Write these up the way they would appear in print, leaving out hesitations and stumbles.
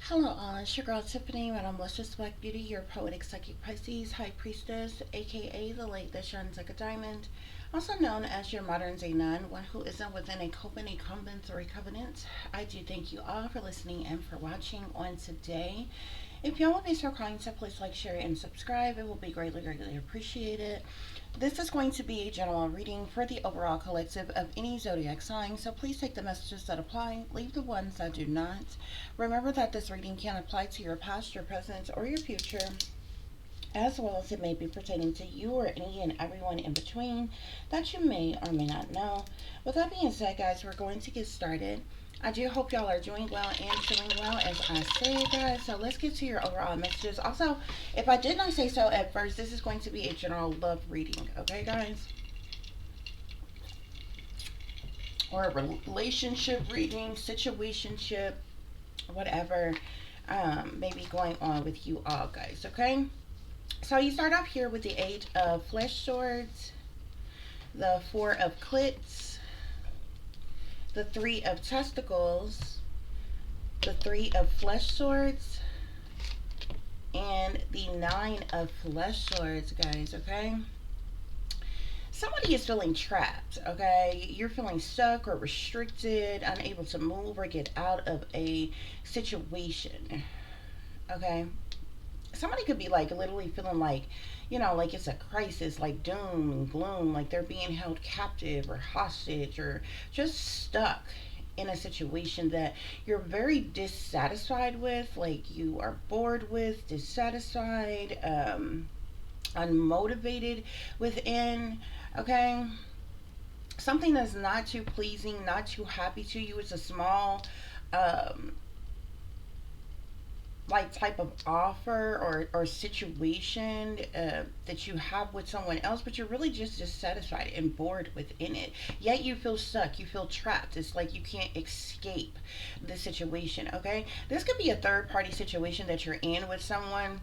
Hello, all. It's your girl Tiffany, and I'm Luscious Black Beauty, your poetic psychic Pisces High Priestess, aka the lady that shines like a diamond, also known as your modern day nun, one who isn't within a coven, a convent, or a covenant. I do thank you all for listening and for watching on today. If y'all would be so kind to please like, share, and subscribe, it will be greatly, greatly appreciated. This is going to be a general reading for the overall collective of any zodiac sign, so please take the messages that apply, leave the ones that do not. Remember that this reading can apply to your past, your present, or your future, as well as it may be pertaining to you or any and everyone in between that you may or may not know. With that being said, guys, we're going to get started. I do hope y'all are doing well and feeling well as I say, guys. So let's get to your overall messages. Also, if I did not say so at first, this is going to be a general love reading, okay, guys? Or a relationship reading, situationship, whatever may be going on with you all, guys, okay? So you start off here with the Eight of Flesh Swords, the Four of Clits, the Three of Testicles, the Three of Flesh Swords, and the Nine of Flesh Swords, guys, okay? Somebody is feeling trapped, okay? You're feeling stuck or restricted, unable to move or get out of a situation, okay? Somebody could be like literally feeling like, like it's a crisis, like doom and gloom, like they're being held captive or hostage or just stuck in a situation that you're very dissatisfied with, like you are bored with, dissatisfied, unmotivated within, okay? Something that's not too pleasing, not too happy to you. It's a small um like type of offer or situation that you have with someone else, but you're really just dissatisfied and bored within it, yet you feel stuck, you feel trapped. It's like you can't escape the situation, okay? This could be a third party situation that you're in with someone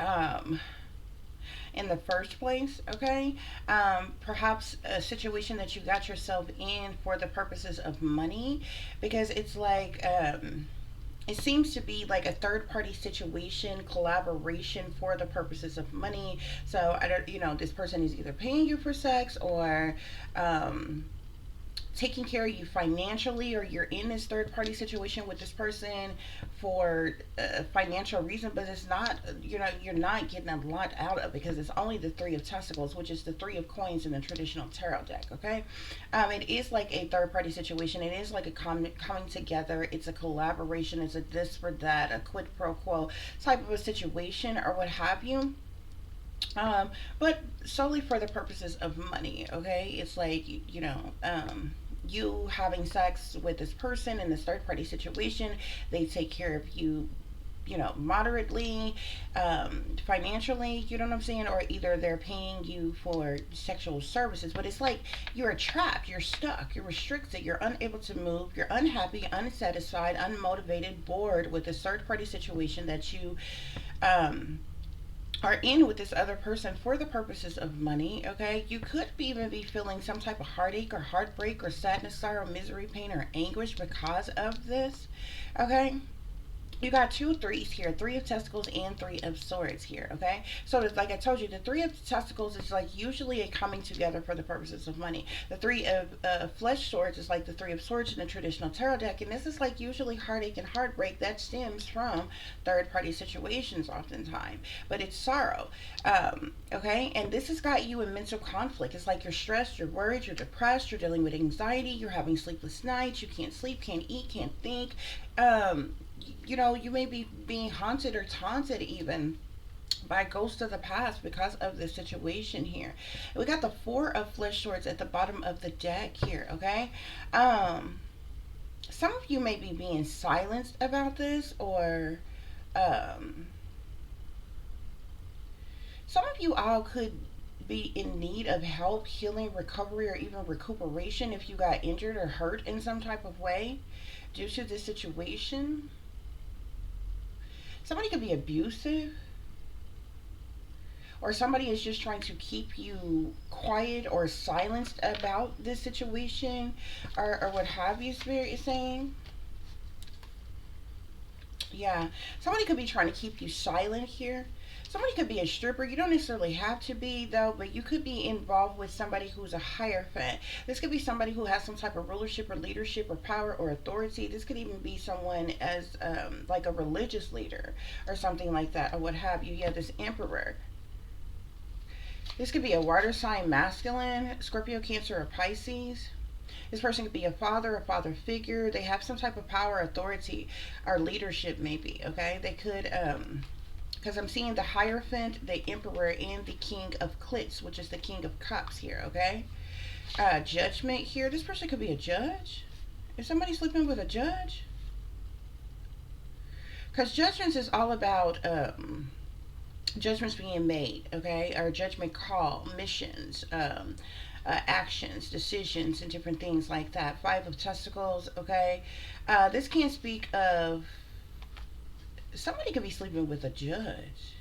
um in the first place, okay? Perhaps a situation that you got yourself in for the purposes of money, because it's like it seems to be like a third party situation, collaboration for the purposes of money. So I don't, this person is either paying you for sex or um, taking care of you financially, or you're in this third party situation with this person for a financial reason, but it's not, you're not getting a lot out of it, because it's only the Three of Testicles, which is the Three of Coins in the traditional tarot deck, okay? It is like a third party situation. It is like a coming together. It's a collaboration. It's a this for that, a quid pro quo type of a situation, or what have you. But solely for the purposes of money, okay? It's like, you having sex with this person in this third party situation. They take care of you, moderately, financially, you know what I'm saying? Or either they're paying you for sexual services, but it's like you're trapped, you're stuck, you're restricted, you're unable to move, you're unhappy, unsatisfied, unmotivated, bored with this third party situation that you um, are in with this other person for the purposes of money, okay? You could even be feeling some type of heartache or heartbreak or sadness, sorrow, misery, pain, or anguish because of this, okay? You got two threes here, Three of Testicles and Three of Swords here, okay? So it's like I told you, the Three of Testicles is like usually a coming together for the purposes of money. The Three of Flesh Swords is like the Three of Swords in the traditional tarot deck, and this is like usually heartache and heartbreak that stems from third party situations oftentimes, but it's sorrow, okay? And this has got you in mental conflict. It's like you're stressed, you're worried, you're depressed, you're dealing with anxiety, you're having sleepless nights, you can't sleep, can't eat, can't think. um, you may be being haunted or taunted even by ghosts of the past because of this situation here. We got the Four of Flesh Swords at the bottom of the deck here, okay? Um, some of you may be being silenced about this, or um, some of you all could be in need of help, healing, recovery, or even recuperation if you got injured or hurt in some type of way due to this situation. Somebody could be abusive, or somebody is just trying to keep you quiet or silenced about this situation, or what have you, Spirit is saying. Yeah. Somebody could be trying to keep you silent here. Somebody could be a stripper. You don't necessarily have to be, though, but you could be involved with somebody who's a hierophant. This could be somebody who has some type of rulership or leadership or power or authority. This could even be someone as like a religious leader or something like that or what have you. Yeah, this emperor. This could be a water sign masculine, Scorpio, Cancer, or Pisces. This person could be a father figure. They have some type of power, authority, or leadership, maybe. Okay, they could, because I'm seeing the Hierophant, the Emperor, and the King of Clits, which is the King of Cups here. Okay, Judgment here. This person could be a judge. Is somebody sleeping with a judge? Because judgments is all about judgments being made, okay, or judgment call, missions, actions, decisions, and different things like that. Five of Testicles, okay. This can speak of somebody could be sleeping with a judge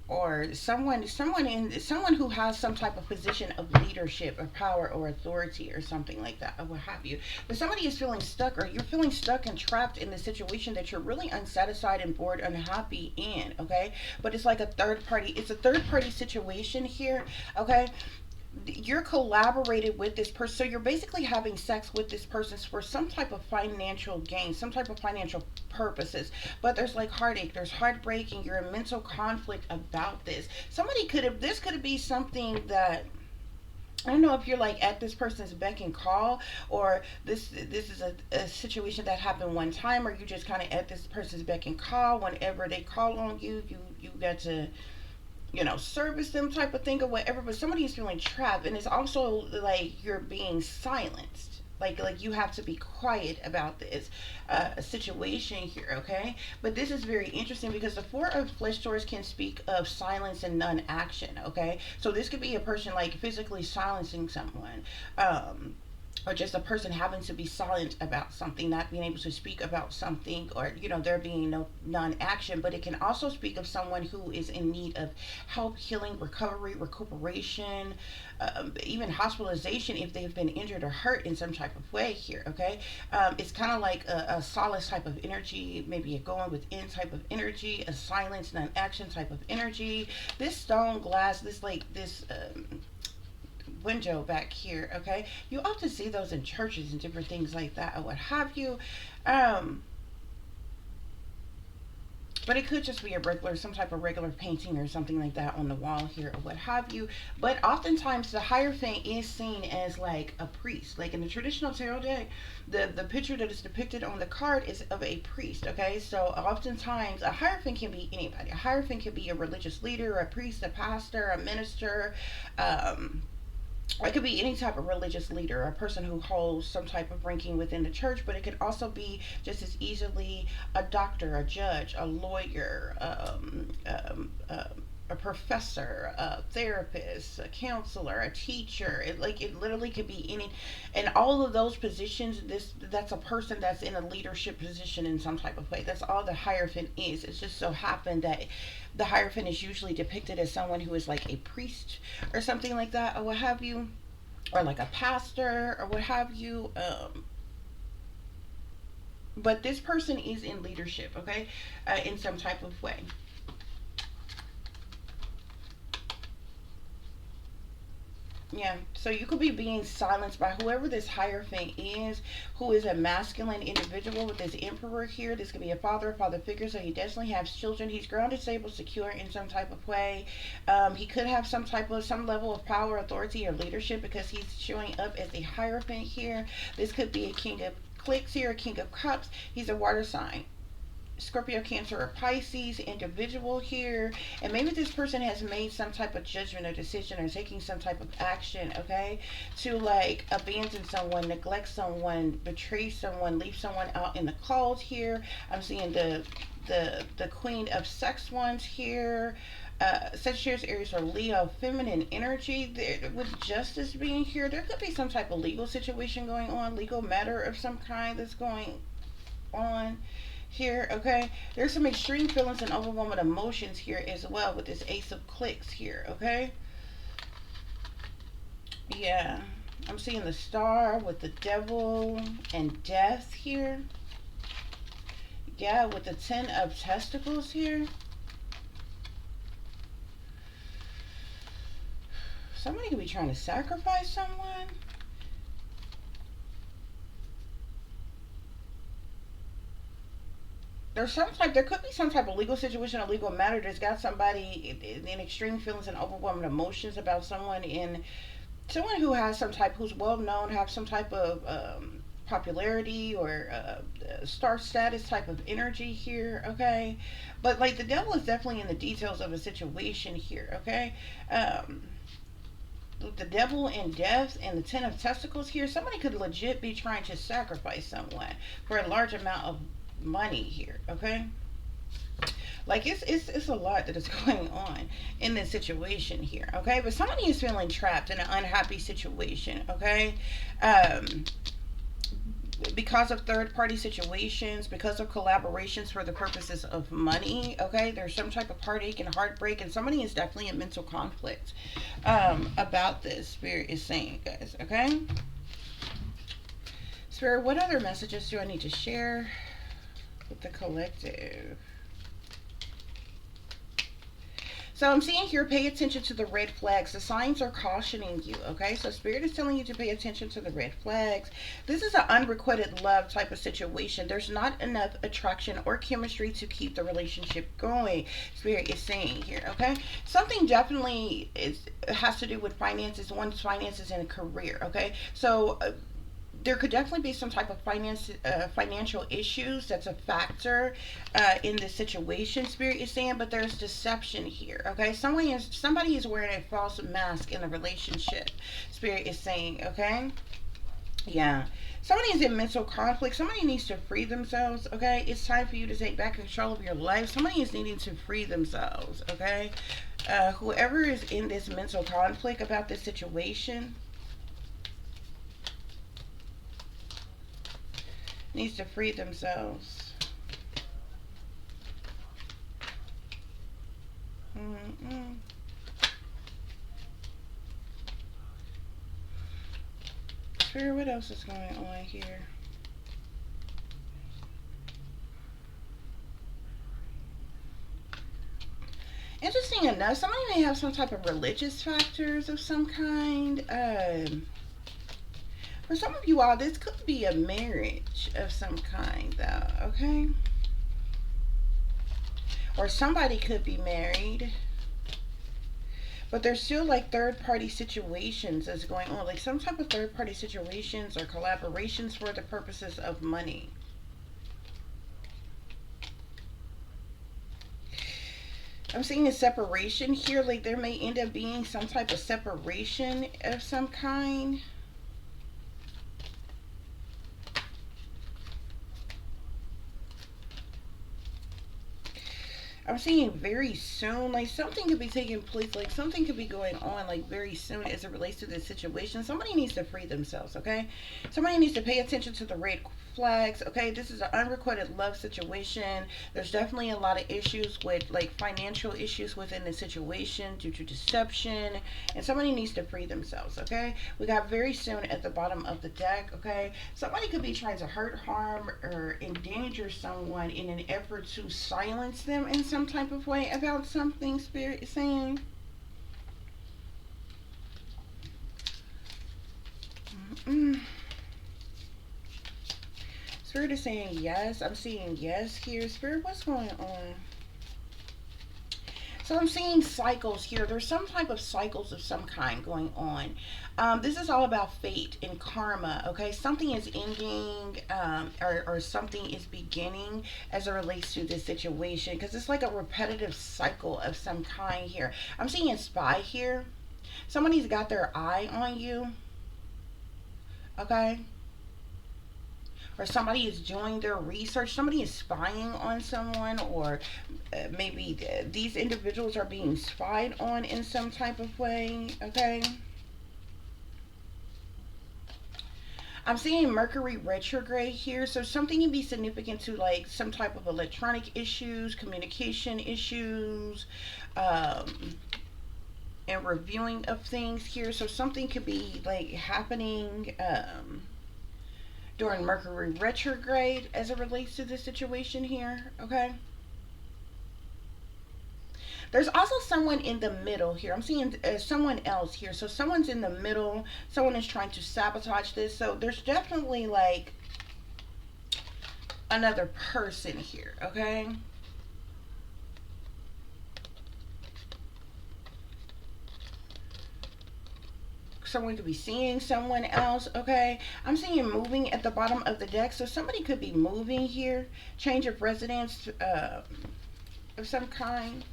or someone who has some type of position of leadership or power or authority or something like that or what have you. But somebody is feeling stuck, or you're feeling stuck and trapped in the situation that you're really unsatisfied and bored, unhappy in, okay. But it's like a third party, it's a third party situation here, okay. You're collaborated with this person, so you're basically having sex with this person for some type of financial gain, some type of financial purposes. But there's like heartache, there's heartbreak, and you're in mental conflict about this. Somebody could have, this could be something that, I don't know if you're like at this person's beck and call, or this is a situation that happened one time, or you just kind of at this person's beck and call. Whenever they call on you, you got to, service them type of thing or whatever. But somebody is feeling trapped, and it's also like you're being silenced. Like you have to be quiet about this situation here, okay? But this is very interesting because the Four of Flesh Swords can speak of silence and non-action, okay? So this could be a person like physically silencing someone. Or just a person having to be silent about something, not being able to speak about something, or there being no non-action. But it can also speak of someone who is in need of help, healing, recovery, recuperation, even hospitalization if they've been injured or hurt in some type of way here, okay. It's kind of like a solace type of energy, maybe a going within type of energy, a silence, non-action type of energy. This stone glass, this window back here, okay. You often see those in churches and different things like that or what have you. um but it could just be a regular, some type of regular painting or something like that on the wall here or what have you. But oftentimes the Hierophant is seen as like a priest. Like in the traditional tarot deck, the picture that is depicted on the card is of a priest, okay. So oftentimes a Hierophant can be anybody. A Hierophant can be a religious leader, a priest, a pastor, a minister, um it could be any type of religious leader, a person who holds some type of ranking within the church, but it could also be just as easily a doctor, a judge, a lawyer, a professor, a therapist, a counselor, a teacher. It literally could be any, and all of those positions. That's a person that's in a leadership position in some type of way. That's all the Hierophant is. It's just so happened that the Hierophant is usually depicted as someone who is like a priest or something like that, or what have you, or like a pastor or what have you. But this person is in leadership, okay, in some type of way. Yeah, so you could be being silenced by whoever this Hierophant is, who is a masculine individual with this Emperor here. This could be a father figure, so he definitely has children. He's grounded, stable, secure in some type of way. He could have some level of power, authority, or leadership because he's showing up as a Hierophant here. This could be a King of Clicks here, a King of Cups. He's a water sign. Scorpio, Cancer, or Pisces individual here. And maybe this person has made some type of judgment or decision or taking some type of action, okay, to like abandon someone, neglect someone, betray someone, leave someone out in the cold here. I'm seeing the Queen of Sex ones here. Sagittarius, Aries, or Leo, feminine energy. There, with justice being here, there could be some type of legal situation going on, legal matter of some kind that's going on here, okay. There's some extreme feelings and overwhelming emotions here as well with this Ace of Clicks here, okay. Yeah, I'm seeing the Star with the Devil and Death here. Yeah, with the 10 of testicles here, somebody could be trying to sacrifice someone. There could be some type of legal situation, a legal matter that's got somebody in extreme feelings and overwhelming emotions about someone, in someone who has some type, who's well known, have some type of popularity or star status type of energy here, okay? But like the devil is definitely in the details of a situation here, okay? Um, the devil and death and the 10 of testicles here, somebody could legit be trying to sacrifice someone for a large amount of money here, okay? Like it's a lot that is going on in this situation here, okay? But somebody is feeling trapped in an unhappy situation, okay? Um, because of third party situations, because of collaborations for the purposes of money, okay? There's some type of heartache and heartbreak, and somebody is definitely in mental conflict about this, Spirit is saying, guys, okay? Spirit, what other messages do I need to share with the collective? So I'm seeing here, pay attention to the red flags. The signs are cautioning you, okay? So Spirit is telling you to pay attention to the red flags. This is an unrequited love type of situation. There's not enough attraction or chemistry to keep the relationship going. Spirit is saying here, okay? Something definitely has to do with finances, one's finances and career, okay? So there could definitely be some type of financial issues that's a factor in this situation, Spirit is saying, but there's deception here, okay? Somebody is wearing a false mask in a relationship, Spirit is saying, okay? Yeah. Somebody is in mental conflict. Somebody needs to free themselves, okay? It's time for you to take back control of your life. Somebody is needing to free themselves, okay? Whoever is in this mental conflict about this situation needs to free themselves. Mm-mm. Spirit, what else is going on here? Interesting enough, somebody may have some type of religious factors of some kind. For some of you all, this could be a marriage of some kind, though, okay? Or somebody could be married, but there's still like third party situations that's going on, like some type of third party situations or collaborations for the purposes of money. I'm seeing a separation here, like there may end up being some type of separation of some kind. I'm seeing very soon, like something could be taking place, like something could be going on, like very soon as it relates to this situation. Somebody needs to free themselves, okay? Somebody needs to pay attention to the red flags, okay? This is an unrequited love situation. There's definitely a lot of issues with like financial issues within the situation due to deception, and somebody needs to free themselves, okay? We got very soon at the bottom of the deck, okay? Somebody could be trying to hurt, harm, or endanger someone in an effort to silence them in some type of way about something, Spirit is saying. Mm-mm. Spirit is saying yes. I'm seeing yes here. Spirit, what's going on? So I'm seeing cycles here. There's some type of cycles of some kind going on. This is all about fate and karma, okay? Something is ending or something is beginning as it relates to this situation, because it's like a repetitive cycle of some kind here. I'm seeing a spy here. Somebody's got their eye on you, okay? Or somebody is doing their research, somebody is spying on someone, or maybe these individuals are being spied on in some type of way, okay? I'm seeing Mercury retrograde here, so something can be significant to like some type of electronic issues, communication issues, um, and reviewing of things here. So something could be like happening during Mercury retrograde as it relates to this situation here, okay? There's also someone in the middle here. I'm seeing someone else here. So someone's in the middle. Someone is trying to sabotage this. So there's definitely like another person here, okay? Someone could be seeing someone else, okay? I'm seeing moving at the bottom of the deck. So somebody could be moving here. Change of residence of some kind.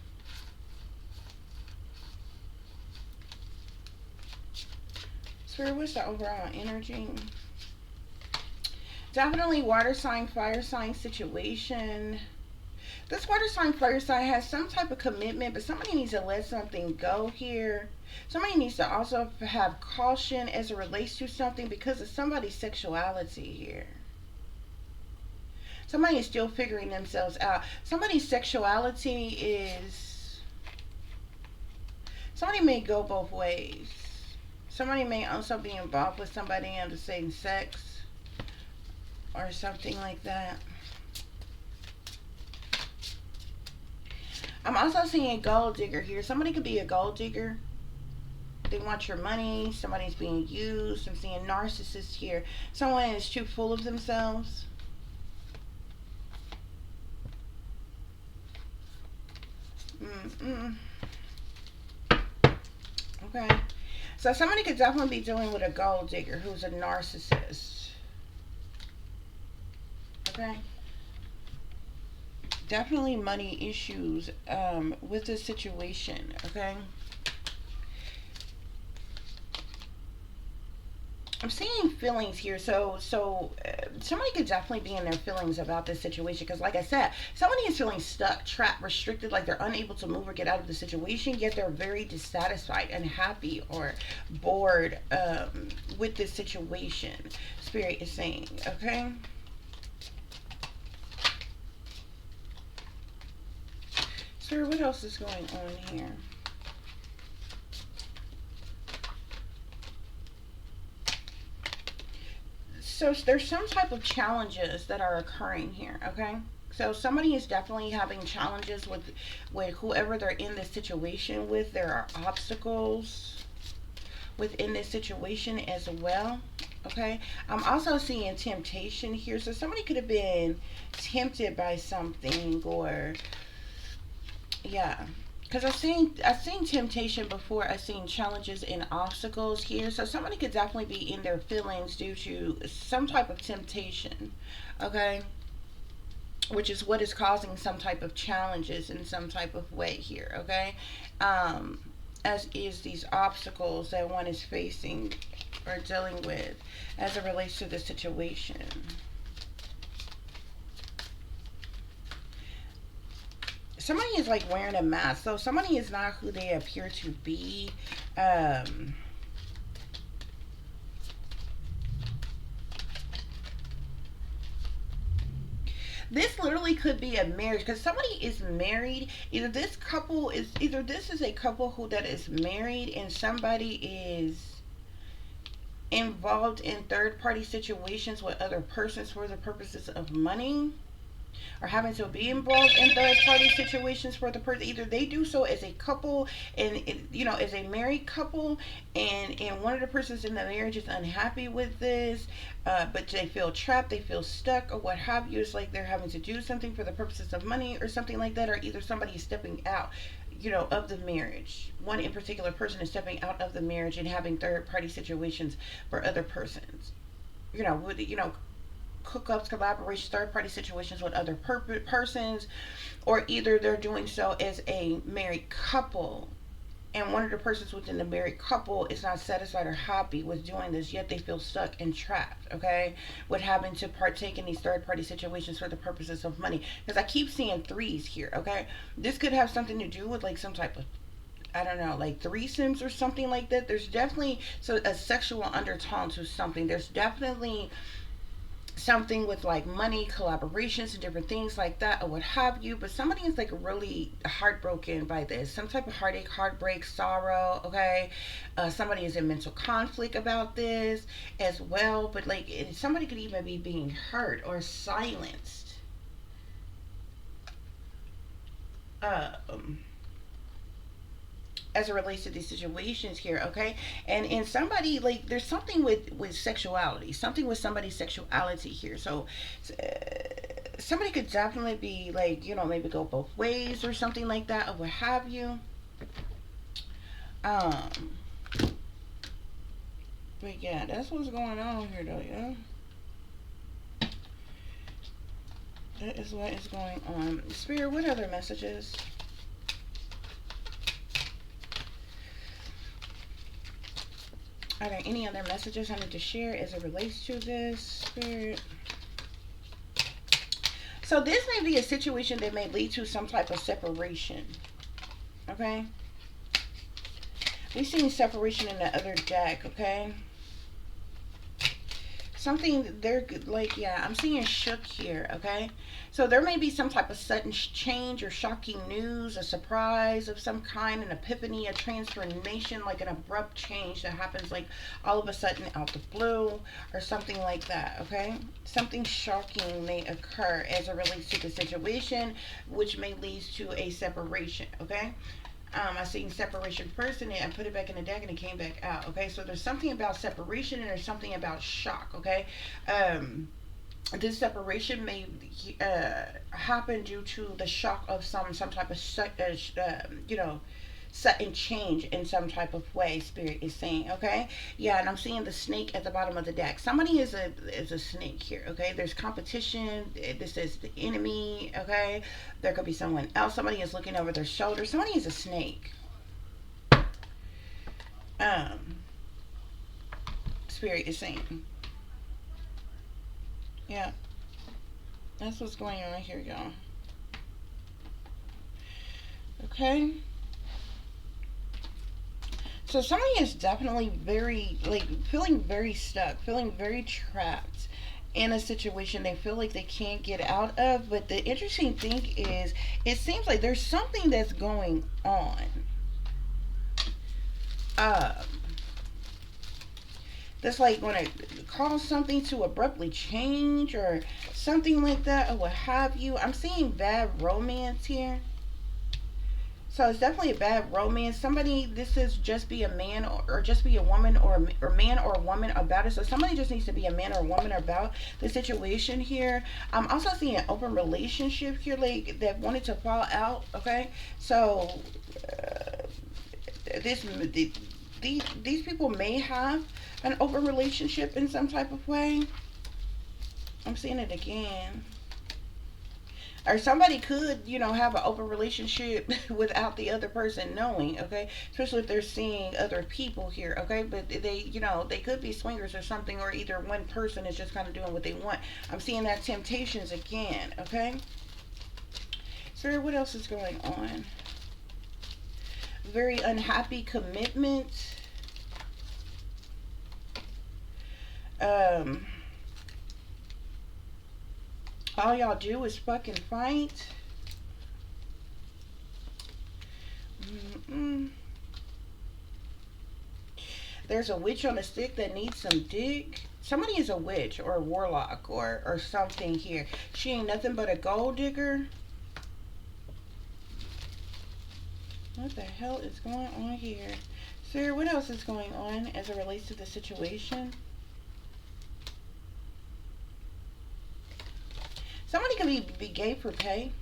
Spirit, what's the overall energy? Definitely water sign, fire sign situation. This water sign, fire sign has some type of commitment, but somebody needs to let something go here. Somebody needs to also have caution as it relates to something because of somebody's sexuality here. Somebody is still figuring themselves out. Somebody's sexuality is... Somebody may go both ways. Somebody may also be involved with somebody of the same sex or something like that. I'm also seeing a gold digger here. Somebody could be a gold digger. They want your money. Somebody's being used. I'm seeing narcissists here. Someone is too full of themselves. Okay. So somebody could definitely be dealing with a gold digger who's a narcissist. Okay. Definitely money issues with this situation. Okay. I'm seeing feelings here, so somebody could definitely be in their feelings about this situation because, like I said, somebody is feeling stuck, trapped, restricted, like they're unable to move or get out of the situation. Yet they're very dissatisfied, unhappy, or bored with this situation. Spirit is saying, okay. Spirit, what else is going on here? So there's some type of challenges that are occurring here, okay? So somebody is definitely having challenges with whoever they're in this situation with. There are obstacles within this situation as well, okay? I'm also seeing temptation here. So somebody could have been tempted by something, or yeah. Because I've seen temptation before. I've seen challenges and obstacles here. So somebody could definitely be in their feelings due to some type of temptation. Okay. Which is what is causing some type of challenges in some type of way here. Okay. As is these obstacles that one is facing or dealing with as it relates to the situation. Somebody is like wearing a mask, so somebody is not who they appear to be. This literally could be a marriage because somebody is married. Either this is a couple who that is married and somebody is involved in third party situations with other persons for the purposes of money, or having to be involved in third party situations for the person. Either they do so as a couple and as a married couple, and one of the persons in the marriage is unhappy with this, but they feel trapped, they feel stuck, or what have you. It's like they're having to do something for the purposes of money or something like that, or either somebody is stepping out of the marriage. One in particular person is stepping out of the marriage and having third party situations for other persons. With hookups, collaboration, third party situations with other persons, or either they're doing so as a married couple, and one of the persons within the married couple is not satisfied or happy with doing this, yet they feel stuck and trapped, okay, with having to partake in these third party situations for the purposes of money. Because I keep seeing threes here, okay? This could have something to do with like some type of, I don't know, like threesomes or something like that. There's definitely a sexual undertone to something. There's definitely something with like money, collaborations, and different things like that, or what have you. But somebody is like really heartbroken by this, some type of heartache, heartbreak, sorrow. Okay, somebody is in mental conflict about this as well. But like somebody could even be being hurt or silenced. Um, as it relates to these situations here, okay, and somebody like there's something with sexuality, something with somebody's sexuality here. So uh, somebody could definitely be like, maybe go both ways or something like that, or what have you. um but yeah, that's what's going on here though. Yeah, that is what is going on. Spirit, what other messages? Are there any other messages I need to share as it relates to this, Spirit? So this may be a situation that may lead to some type of separation. Okay? We've seen separation in the other deck, okay? Something they're like, yeah, I'm seeing shook here, okay? So there may be some type of sudden change or shocking news, a surprise of some kind, an epiphany, a transformation, like an abrupt change that happens like all of a sudden out the blue or something like that, okay? Something shocking may occur as it relates to the situation, which may lead to a separation, okay? I seen separation first and I put it back in the deck and it came back out. Okay, so there's something about separation and there's something about shock. Okay, this separation may happen due to the shock of some type of sudden change in some type of way. Spirit is saying, okay, yeah, and I'm seeing the snake at the bottom of the deck. Somebody is a snake here. Okay, there's competition. This is the enemy. Okay, there could be someone else. Somebody is looking over their shoulder. Somebody is a snake. Um, Spirit is saying, yeah, that's what's going on here, y'all. Okay. So somebody is definitely very like feeling very stuck, feeling very trapped in a situation they feel like they can't get out of. But the interesting thing is, it seems like there's something that's going on. Um, that's like going to cause something to abruptly change or something like that, or what have you. I'm seeing bad romance here. So it's definitely a bad romance. Somebody, this is just be a man or just be a woman or man or a woman about it. So somebody just needs to be a man or a woman about the situation here. I'm also seeing an open relationship here, like that wanted to fall out. Okay, so this these people may have an open relationship in some type of way. I'm seeing it again. Or somebody could, have an open relationship without the other person knowing, okay? Especially if they're seeing other people here, okay? But they could be swingers or something, or either one person is just kind of doing what they want. I'm seeing that temptations again, okay? So what else is going on? Very unhappy commitment. Um, all y'all do is fucking fight. Mm-mm. There's a witch on a stick that needs some dick. Somebody is a witch or a warlock or something here. She ain't nothing but a gold digger. What the hell is going on here? Sir, what else is going on as it relates to the situation? Somebody can be gay for pay.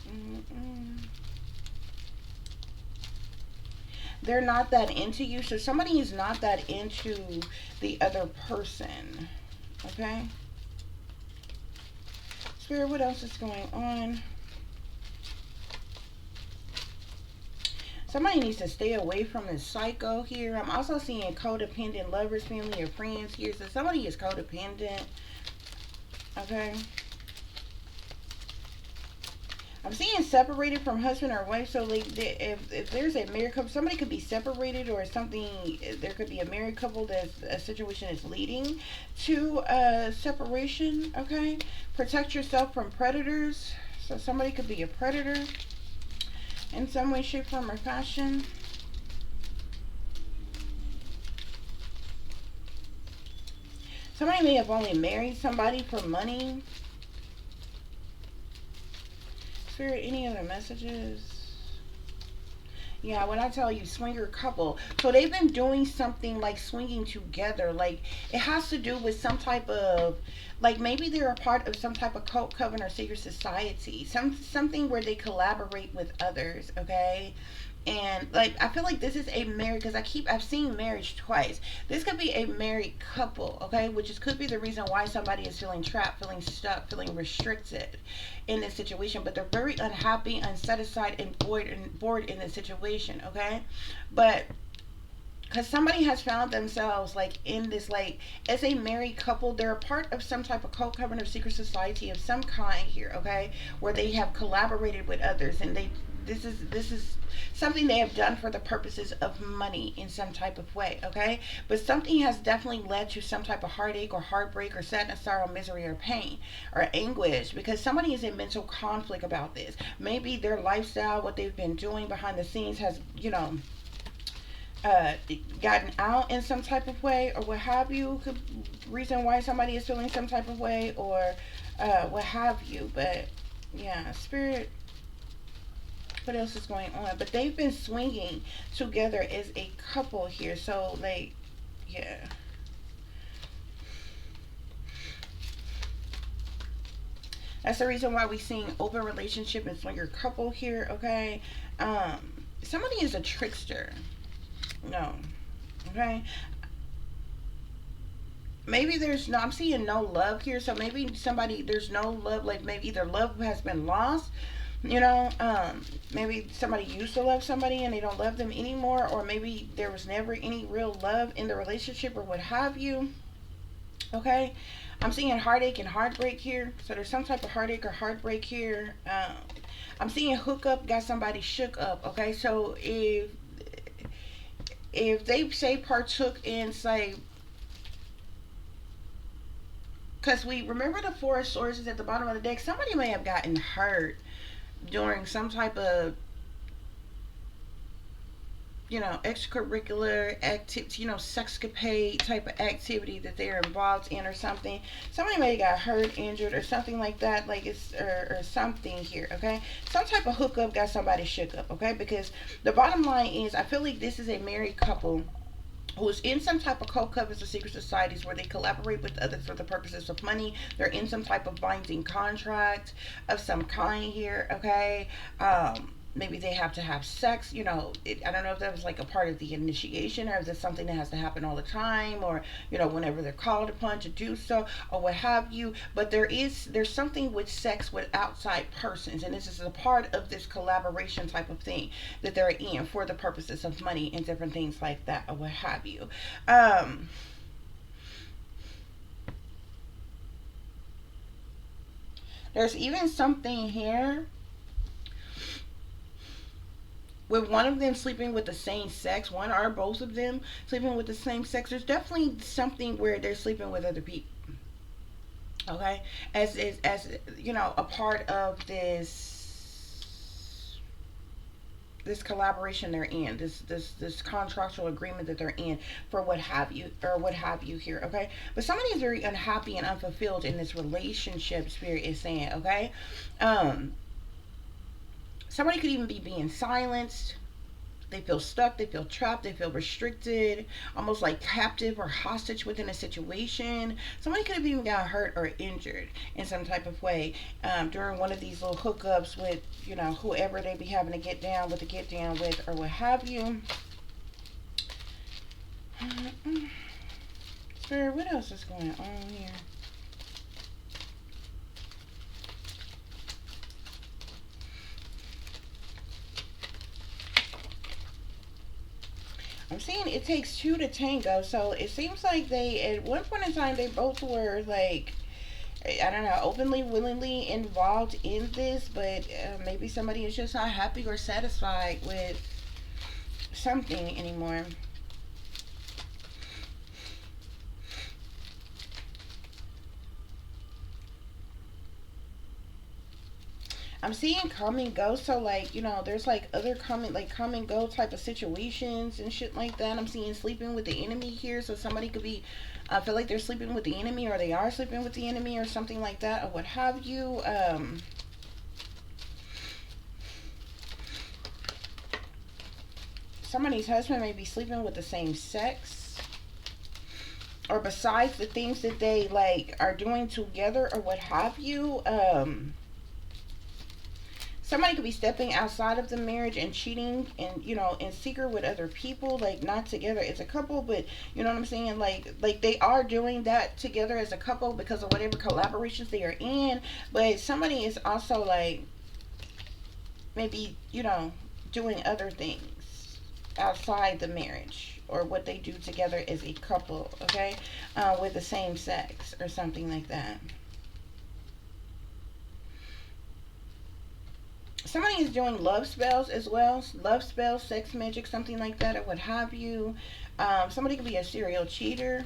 Mm-mm. They're not that into you, so somebody is not that into the other person. Okay? Spirit, what else is going on? Somebody needs to stay away from this psycho here. I'm also seeing codependent lovers, family, or friends here. So somebody is codependent. Okay. I'm seeing separated from husband or wife. So like, if there's a married couple, somebody could be separated or something. There could be a married couple that a situation is leading to separation. Okay, protect yourself from predators. So somebody could be a predator in some way, shape, form, or fashion. Somebody may have only married somebody for money. Spirit, any other messages? Yeah, when I tell you swinger couple, so they've been doing something like swinging together. Like it has to do with some type of, like maybe they're a part of some type of cult, coven, or secret society. Something where they collaborate with others. Okay, and like I feel like this is a married, because I've seen marriage twice. This could be a married couple, okay, which is could be the reason why somebody is feeling trapped, feeling stuck, feeling restricted in this situation, but they're very unhappy, unsatisfied, and bored in this situation, okay, but because somebody has found themselves like in this, like as a married couple, they're a part of some type of cult, covenant, or secret society of some kind here, okay, where they have collaborated with others, and they this is something they have done for the purposes of money in some type of way, okay, but something has definitely led to some type of heartache or heartbreak or sadness, sorrow, misery, or pain or anguish, because somebody is in mental conflict about this. Maybe their lifestyle, what they've been doing behind the scenes, has uh, gotten out in some type of way or what have you. Could reason why somebody is feeling some type of way or what have you. But yeah, spirit. What else is going on? But they've been swinging together as a couple here. So like, yeah. That's the reason why we seeing open relationship and swinger couple here. Okay. Somebody is a trickster. No. Okay. Maybe there's no, I'm seeing no love here, so maybe somebody, there's no love, like maybe either love has been lost, maybe somebody used to love somebody and they don't love them anymore, or maybe there was never any real love in the relationship or what have you. Okay, I'm seeing heartache and heartbreak here, so there's some type of heartache or heartbreak here. I'm seeing hookup got somebody shook up. Okay, so if they say partook in, say, because we remember the four sources at the bottom of the deck, somebody may have gotten hurt during some type of, extracurricular activity, sexcapade type of activity that they're involved in or something. Somebody may have got hurt, injured, or something like that, like it's, or something here, okay? Some type of hookup got somebody shook up, okay? Because the bottom line is, I feel like this is a married couple who's in some type of cult, covens, or secret societies where they collaborate with others for the purposes of money. They're in some type of binding contract of some kind here, okay? Maybe they have to have sex, I don't know if that was like a part of the initiation, or is it something that has to happen all the time, or whenever they're called upon to do so, or what have you. But there's something with sex with outside persons, and this is a part of this collaboration type of thing that they're in for the purposes of money and different things like that, or what have you. um there's even something here with one of them sleeping with the same sex, one or both of them sleeping with the same sex. There's definitely something where they're sleeping with other people. Okay, as a part of this collaboration they're in, this contractual agreement that they're in for what have you, or what have you here. Okay, but somebody is very unhappy and unfulfilled in this relationship. Spirit is saying, okay, um, somebody could even be being silenced. They feel stuck, they feel trapped, they feel restricted, almost like captive or hostage within a situation. Somebody could have even got hurt or injured in some type of way during one of these little hookups with, whoever they be having to get down with, or what have you. Spirit, what else is going on here? I'm seeing it takes two to tango, so it seems like they, at one point in time, they both were like I don't know, openly, willingly involved in this, but maybe somebody is just not happy or satisfied with something anymore. I'm seeing come and go, so like there's like other come and go type of situations and shit like that. I'm seeing sleeping with the enemy here, so somebody could be, I feel like they're sleeping with the enemy, or they are sleeping with the enemy, or something like that, or what have you. Somebody's husband may be sleeping with the same sex, or besides the things that they like are doing together, or what have you. Somebody could be stepping outside of the marriage and cheating and in secret with other people, like not together as a couple, but you know what I'm saying, like they are doing that together as a couple because of whatever collaborations they are in. But somebody is also like maybe doing other things outside the marriage, or what they do together as a couple, okay, with the same sex or something like that. Somebody is doing love spells as well, love spells, sex magic, something like that, or what have you. Somebody could be a serial cheater.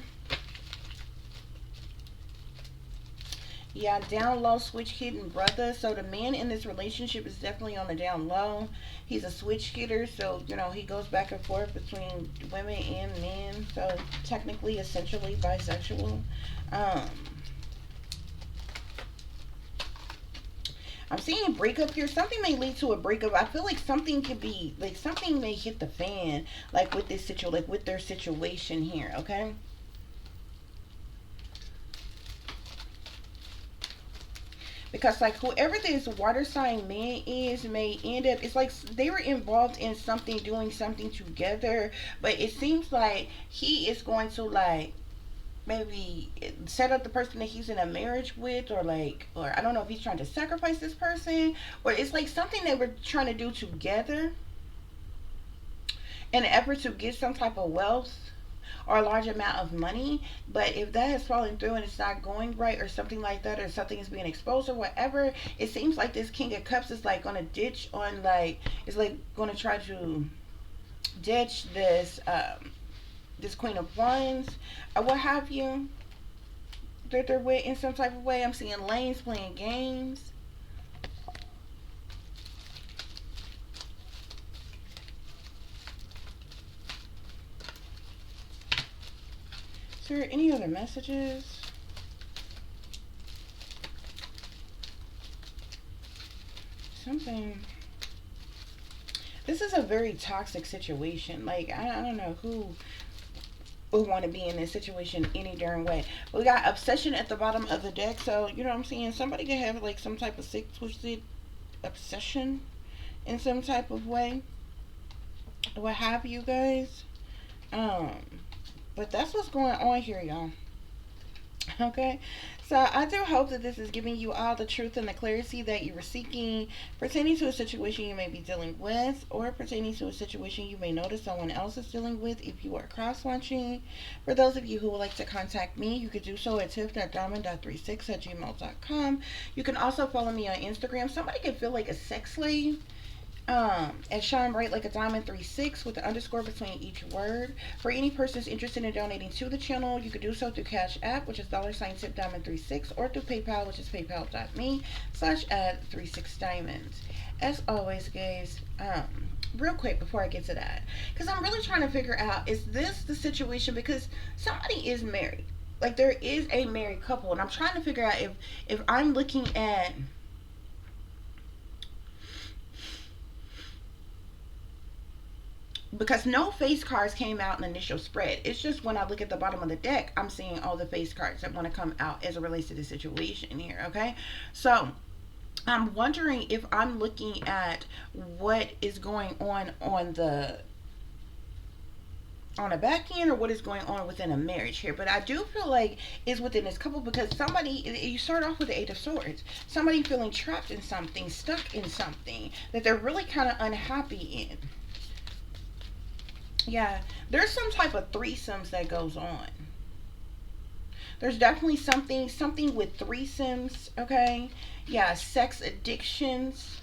Yeah, down low, switch hitting brother. So the man in this relationship is definitely on the down low. He's a switch hitter, so he goes back and forth between women and men. So technically, essentially bisexual. Um, I'm seeing breakup here. Something may lead to a breakup. I feel like something could be like something may hit the fan, like with this like with their situation here. Okay. Because like whoever this water sign man is may end up, it's like they were involved in something, doing something together, but it seems like he is going to like maybe set up the person that he's in a marriage with, or like, or I don't know if he's trying to sacrifice this person, or it's like something they were trying to do together in an effort to get some type of wealth or a large amount of money. But if that is falling through and it's not going right, or something like that, or something is being exposed or whatever, it seems like this King of Cups is like gonna ditch on, like, it's like gonna try to ditch this Queen of Wands, or what have you, that they're with in some type of way. I'm seeing lanes playing games. Is there any other messages? Something. This is a very toxic situation. Like, I don't know who would want to be in this situation any darn way. We got obsession at the bottom of the deck. So, you know what I'm saying? Somebody could have like some type of sick, twisted obsession in some type of way. What have you guys? Um, but that's what's going on here, y'all. Okay, so I do hope that this is giving you all the truth and the clarity that you were seeking, pertaining to a situation you may be dealing with, or pertaining to a situation you may notice someone else is dealing with if you are cross watching. For those of you who would like to contact me, you could do so at tiff.diamond.36@gmail.com. You can also follow me on Instagram. Somebody could feel like a sex slave, and shine bright like a diamond 36 with the underscore between each word. For any persons interested in donating to the channel, you could do so through Cash App, which is $ tip diamond 36, or through PayPal, which is paypal.me/@36diamonds. As always, guys, real quick before I get to that, because I'm really trying to figure out, is this the situation? Because somebody is married, like there is a married couple, and I'm trying to figure out if I'm looking at, because no face cards came out in the initial spread. It's just when I look at the bottom of the deck, I'm seeing all the face cards that want to come out as it relates to the situation here. Okay, so I'm wondering if I'm looking at what is going on the back end, or what is going on within a marriage here. But I do feel like it's within this couple, because somebody, you start off with the Eight of Swords, somebody feeling trapped in something, stuck in something that they're really kind of unhappy in. Yeah, there's some type of threesomes that goes on. There's definitely something with threesomes, okay? Yeah, sex addictions.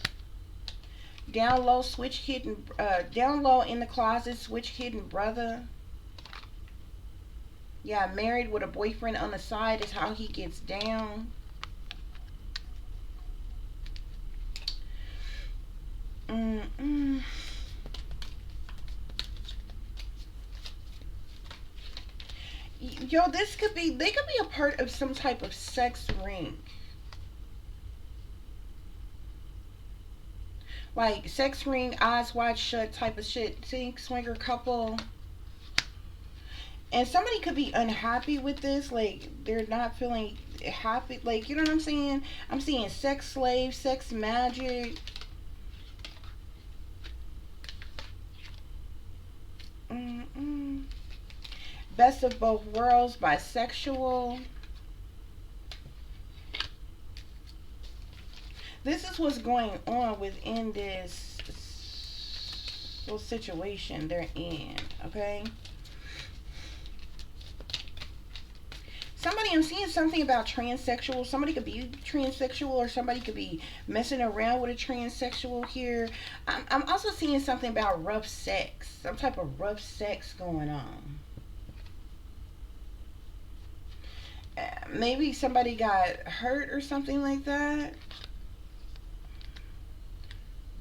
Down low, switch hidden. Down low in the closet, switch hidden brother. Yeah, married with a boyfriend on the side is how he gets down. Mm-mm. Yo, this could be. They could be a part of some type of sex ring, like sex ring, eyes wide shut type of shit. See, swinger couple. And somebody could be unhappy with this, like they're not feeling happy, like you know what I'm saying. I'm seeing sex slave, sex magic. Mm-mm. Best of both worlds, bisexual. This is what's going on within this little situation they're in, okay? Somebody, I'm seeing something about transsexual. Somebody could be transsexual, or somebody could be messing around with a transsexual here. I'm also seeing something about rough sex, some type of rough sex going on. Maybe somebody got hurt or something like that.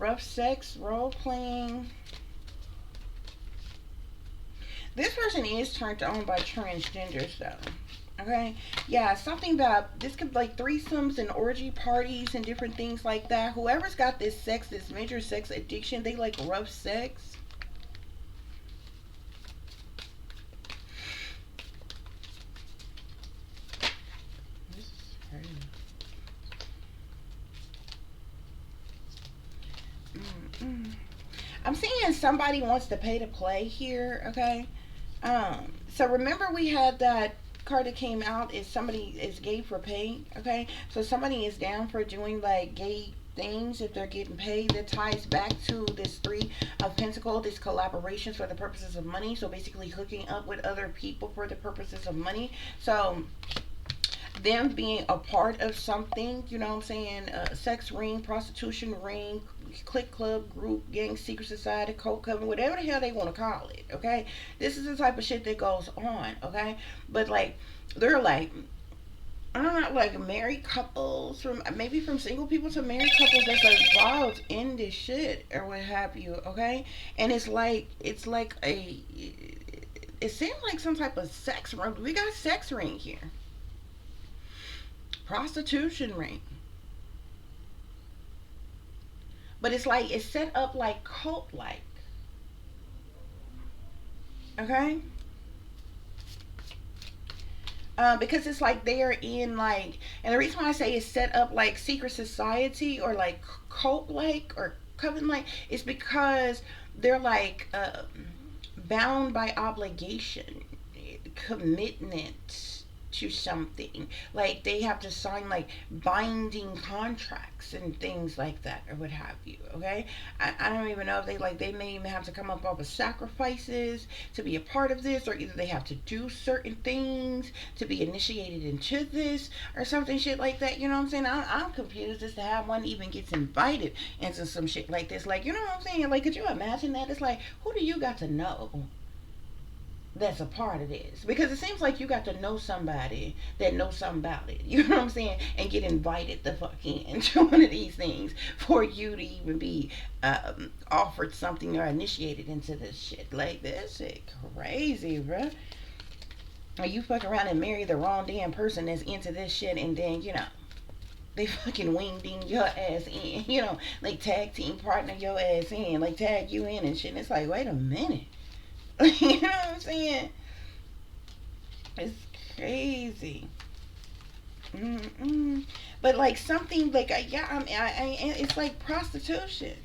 Rough sex, role playing. This person is turned on by transgenders, though. Okay, yeah, something about this could like threesomes and orgy parties and different things like that. Whoever's got this sex, this major sex addiction, they like rough sex. This is crazy. Mm-mm. I'm seeing somebody wants to pay to play here. Okay, so remember we had that card that came out is somebody is gay for pay. Okay, so somebody is down for doing like gay things if they're getting paid. That ties back to this three of pentacle, this collaborations for the purposes of money. So basically hooking up with other people for the purposes of money. So them being a part of something, you know what I'm saying? Sex ring, prostitution ring, click club, group, gang, secret society, cult coven, whatever the hell they want to call it, okay? This is the type of shit that goes on, okay? But like, they're like, I don't know, like married couples, from maybe from single people to married couples that's involved in this shit or what have you, okay? And it's like it seems like some type of sex ring. We got sex ring here, prostitution ring. But it's like it's set up like cult like. Okay? Because it's like they're in like, and the reason why I say it's set up like secret society or like cult like or coven like is because they're like bound by obligation, commitment to something. Like they have to sign like binding contracts and things like that or what have you. Okay, I don't even know if they may even have to come up with sacrifices to be a part of this, or either they have to do certain things to be initiated into this or something shit like that. You know what I'm saying? I'm confused as to how one even gets invited into some shit like this. Like, you know what I'm saying? Like, could you imagine that? It's like, who do you got to know that's a part of this? Because it seems like you got to know somebody that knows something about it. You know what I'm saying? And get invited the fuck in to one of these things for you to even be offered something or initiated into this shit. Like, this shit crazy, bruh. Or you fuck around and marry the wrong damn person that's into this shit, and then, they fucking wing ding your ass in, like tag team partner your ass in, like tag you in and shit. And it's like, wait a minute. You know what I'm saying? It's crazy. Mm-mm. But like something like yeah, it's like prostitution.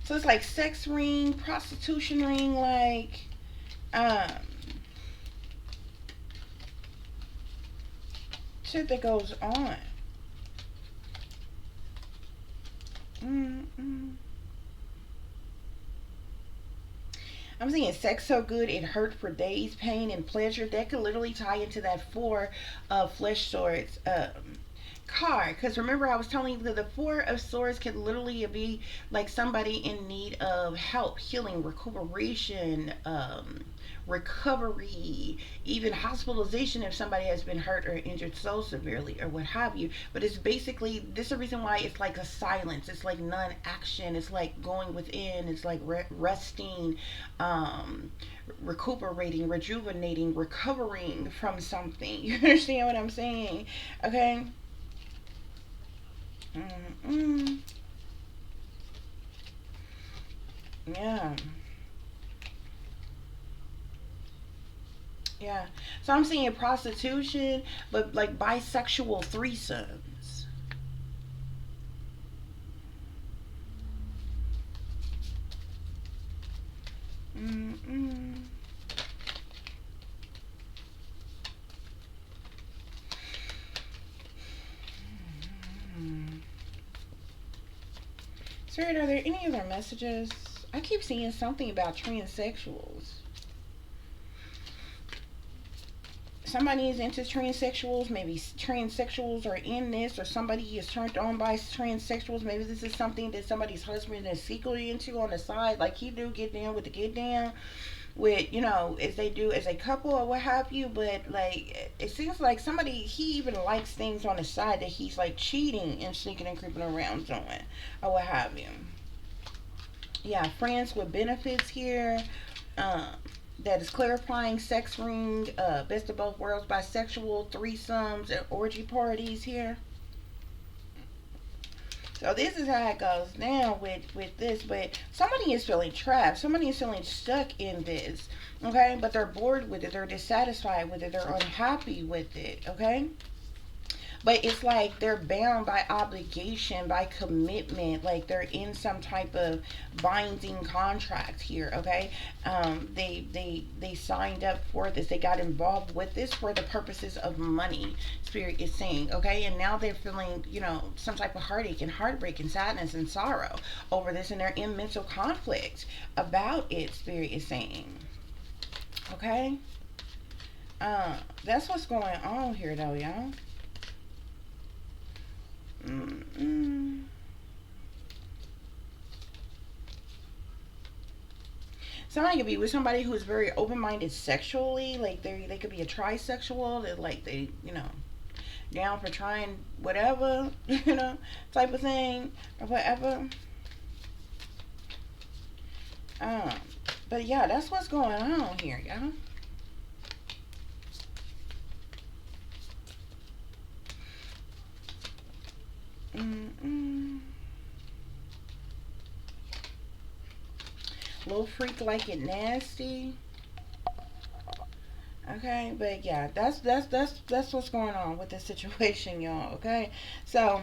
So it's like sex ring, prostitution ring, like um shit that goes on. Mm-mm. I'm saying sex so good it hurt for days, pain and pleasure. That could literally tie into that four of flesh swords card. Because remember, I was telling you that the four of swords could literally be like somebody in need of help, healing, recuperation, recovery, even hospitalization if somebody has been hurt or injured so severely or what have you. But it's basically this is the reason why it's like a silence. It's like non-action. It's like going within. It's like resting, um, recuperating, rejuvenating, recovering from something. You understand what I'm saying? Okay. Mm-mm. Yeah. Yeah. So I'm seeing prostitution, but like bisexual threesomes. Mm-mm. Mm. Spirit, are there any other messages? I keep seeing something about transsexuals. Somebody is into transsexuals. Maybe transsexuals are in this, or somebody is turned on by transsexuals. Maybe this is something that somebody's husband is secretly into on the side. Like he do get down with the get down with, as they do as a couple or what have you. But like it seems like somebody he even likes things on the side that he's like cheating and sneaking and creeping around doing or what have you. Yeah, friends with benefits here. Um, that is clarifying sex ring, best of both worlds, bisexual threesomes and orgy parties here. So this is how it goes down with this, but somebody is feeling trapped. Somebody is feeling stuck in this, okay? But they're bored with it. They're dissatisfied with it. They're unhappy with it, okay? But it's like they're bound by obligation, by commitment, like they're in some type of binding contract here. Okay, they signed up for this, they got involved with this for the purposes of money, spirit is saying. Okay, and now they're feeling, some type of heartache and heartbreak and sadness and sorrow over this, and they're in mental conflict about it, spirit is saying. Okay, that's what's going on here though, y'all. Mm-mm. Somebody could be with somebody who is very open-minded sexually. Like they could be a trisexual. They're like down for trying whatever, type of thing or whatever. Um, but yeah, that's what's going on here, y'all. Mm-mm. Little freak like it nasty. Okay, but yeah, that's what's going on with this situation, y'all. Okay, so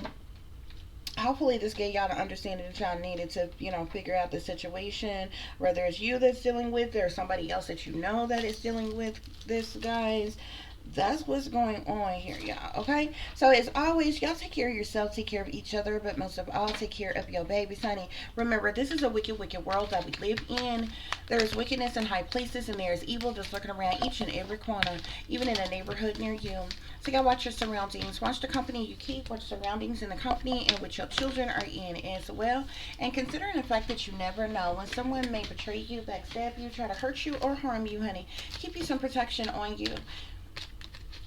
hopefully this gave y'all the understanding that y'all needed to, figure out the situation, whether it's you that's dealing with it or somebody else that you know that is dealing with this, guys. That's what's going on here, y'all. Okay, so as always, y'all take care of yourself, take care of each other, but most of all, take care of your babies, honey. Remember, this is a wicked world that we live in. There is wickedness in high places, and there is evil just lurking around each and every corner, even in a neighborhood near you. So y'all watch your surroundings, watch the company you keep, watch surroundings in the company in which your children are in as well. And considering the fact that you never know when someone may betray you, backstab you, try to hurt you, or harm you, honey, keep you some protection on you.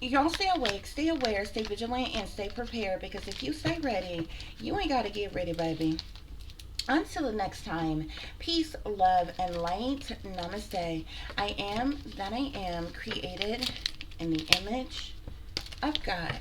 Y'all stay awake, stay aware, stay vigilant, and stay prepared because if you stay ready, you ain't got to get ready, baby. Until the next time, peace, love, and light. Namaste. I am that I am, created in the image of God.